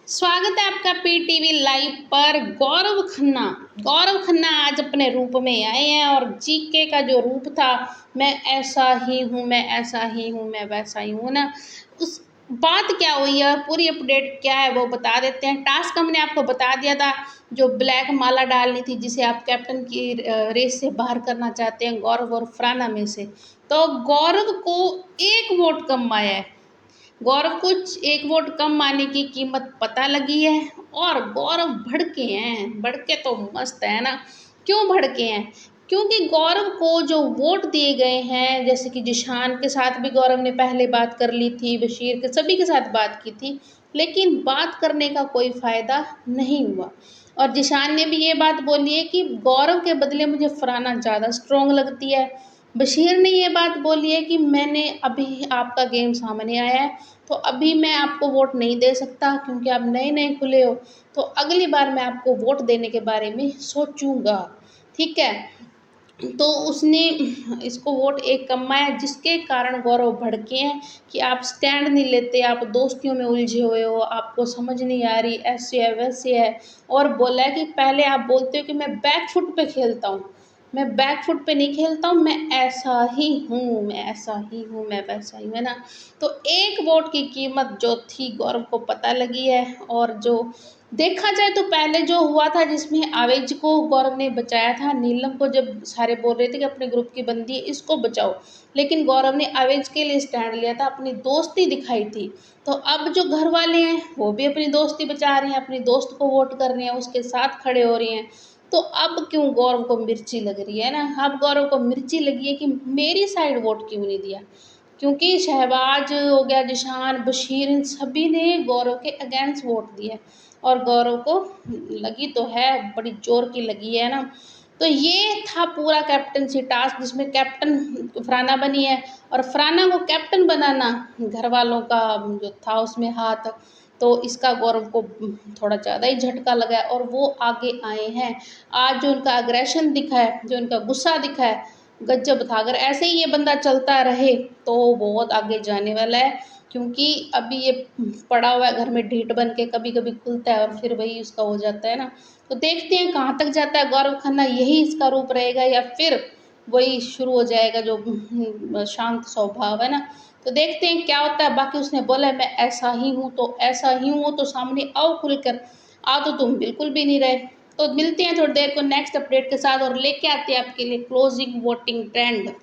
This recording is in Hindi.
स्वागत है आपका पीटीवी लाइव पर। गौरव खन्ना आज अपने रूप में आए हैं और जीके का जो रूप था, मैं ऐसा ही हूँ, मैं ऐसा ही हूँ, मैं वैसा ही हूँ ना, उस बात क्या हुई है, पूरी अपडेट क्या है वो बता देते हैं। टास्क हमने आपको बता दिया था, जो ब्लैक माला डालनी थी जिसे आप कैप्टन की रेस से बाहर करना चाहते हैं, गौरव और फरहाना में से। तो गौरव को 1 वोट कम आया है। गौरव को 1 वोट कम आने की कीमत पता लगी है और गौरव भड़के हैं। भड़के तो मस्त है ना। क्यों भड़के हैं? क्योंकि गौरव को जो वोट दिए गए हैं, जैसे कि जिशान के साथ भी गौरव ने पहले बात कर ली थी, बशीर के सभी के साथ बात की थी, लेकिन बात करने का कोई फ़ायदा नहीं हुआ। और जिशान ने भी ये बात बोली है कि गौरव के बदले मुझे फरहाना ज़्यादा स्ट्रॉन्ग लगती है। बशीर ने ये बात बोली है कि मैंने अभी आपका गेम सामने आया है, तो अभी मैं आपको वोट नहीं दे सकता क्योंकि आप नए-नए खुले हो, तो अगली बार मैं आपको वोट देने के बारे में सोचूँगा, ठीक है? तो उसने इसको वोट 1 कम आया, जिसके कारण गौरव भड़के हैं कि आप स्टैंड नहीं लेते, आप दोस्तियों में उलझे हुए हो, आपको समझ नहीं आ रही, ऐसे है, वैसे है। और बोला है कि पहले आप बोलते हो कि मैं बैक फुट पे खेलता हूँ, मैं बैक फुट पे नहीं खेलता हूँ, मैं ऐसा ही हूँ, मैं ऐसा ही हूँ, मैं वैसा ही हूँ, है ना? तो 1 वोट की कीमत जो थी गौरव को पता लगी है। और जो देखा जाए तो पहले जो हुआ था, जिसमें आवेज को गौरव ने बचाया था, नीलम को जब सारे बोल रहे थे कि अपने ग्रुप की बंदी है, इसको बचाओ, लेकिन गौरव ने आवेज के लिए स्टैंड लिया था, अपनी दोस्ती दिखाई थी। तो अब जो घर वाले हैं वो भी अपनी दोस्ती बचा रहे हैं, अपनी दोस्त को वोट कर रहे हैं, उसके साथ खड़े हो रहे हैं। तो अब क्यों गौरव को मिर्ची लग रही है ना, अब गौरव को मिर्ची लगी है कि मेरी साइड वोट क्यों नहीं दिया, क्योंकि शहबाज हो गया, जिशान, बशीर, इन सभी ने गौरव के अगेंस्ट वोट दिए और गौरव को लगी तो है, बड़ी जोर की लगी है ना। तो ये था पूरा कैप्टनसी टास्क, जिसमें कैप्टन फरहाना बनी है और फरहाना को कैप्टन बनाना घर वालों का जो था उसमें हाथ, तो इसका गौरव को थोड़ा ज़्यादा ही झटका लगा है और वो आगे आए हैं। आज जो उनका अग्रेशन दिखा है, जो उनका गुस्सा दिखा है, गजब था। अगर ऐसे ही ये बंदा चलता रहे तो बहुत आगे जाने वाला है, क्योंकि अभी ये पड़ा हुआ है घर में ढीठ बन के, कभी-कभी खुलता है और फिर वही उसका हो जाता है ना। तो देखते हैं कहाँ तक जाता है गौरव खन्ना, यही इसका रूप रहेगा या फिर वही शुरू हो जाएगा जो शांत स्वभाव है ना। तो देखते हैं क्या होता है। बाकी उसने बोला है मैं ऐसा ही हूँ, तो ऐसा ही हूँ, तो सामने आओ खुलकर। आ तो तुम बिल्कुल भी नहीं रहे। तो मिलते हैं थोड़ी देर को नेक्स्ट अपडेट के साथ और लेके आते हैं आपके लिए क्लोजिंग वोटिंग ट्रेंड।